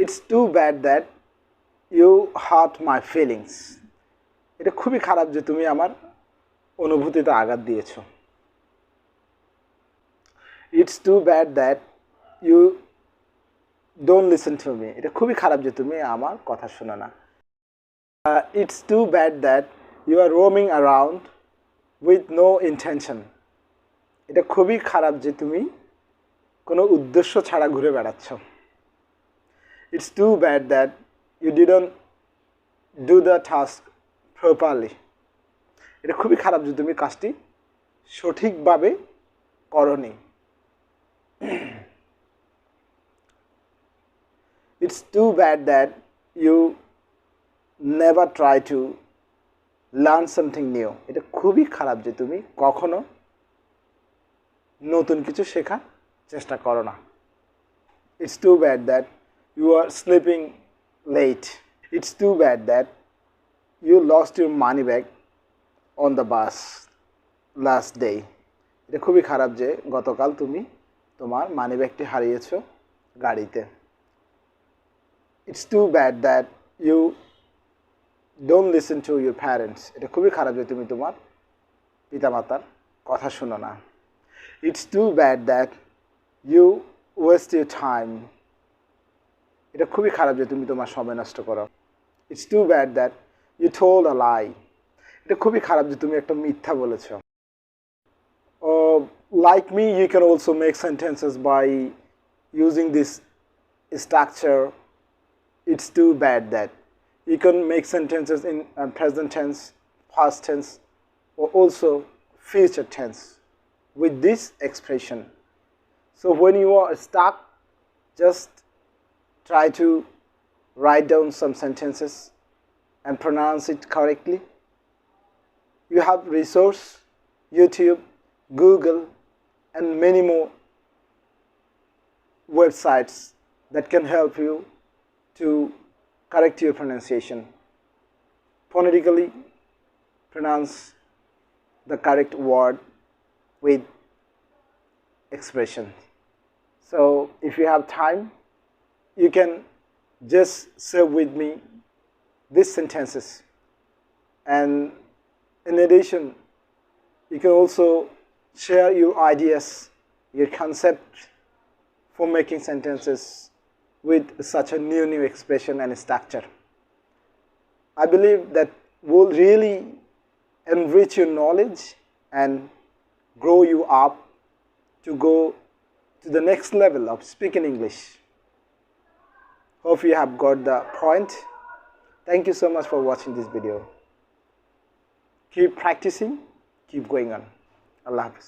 It's too bad that you hurt my feelings. এটা খুবই খারাপ যে তুমি আমার অনুভূতিতে আঘাত দিয়েছো. It's too bad that you don't listen to me. এটা খুবই খারাপ যে তুমি আমার কথা শোনো না. It's too bad that you are roaming around with no intention. এটা খুবই খারাপ যে তুমি কোনো উদ্দেশ্য ছাড়া ঘুরে বেড়াচ্ছ. It's too bad that you didn't do the task properly. এটা খুবই খারাপ যে তুমি কাজটি সঠিকভাবে করনি. It's too bad that you never try to learn something new. এটা খুবই খারাপ যে তুমি কখনো নতুন কিছু শেখার চেষ্টা করো না. It's too bad that you are sleeping late. It's too bad that you lost your money bag on the bus last day. এটা খুবই খারাপ যে গতকাল তুমি তোমার মানি ব্যাগটি হারিয়েছো গাড়িতে. It's too bad that you don't listen to your parents. এটা খুবই খারাপ যে তুমি তোমার পিতামাতার কথা শোনো না. It's too bad that you waste your time. এটা খুবই খারাপ যে তুমি তোমার সময় নষ্ট করো. It's too bad that you told a lie. এটা খুবই খারাপ যে তুমি একটা মিথ্যা বলেছো. Like me, you can also make sentences by using this structure. It's too bad that you can make sentences in present tense, past tense, or also future tense with this expression. So when you are stuck, just try to write down some sentences and pronounce it correctly. You have resource, YouTube, Google, and many more websites that can help you to correct your pronunciation. Phonetically pronounce the correct word with expression. So if you have time, you can just say with me these sentences. And in addition, you can also share your ideas, your concept for making sentences with such a new expression and structure. I believe that will really enrich your knowledge and grow you up to go to the next level of speaking English. Hope you have got the point. Thank you so much for watching this video. Keep practicing, keep going on. Allah Hafiz.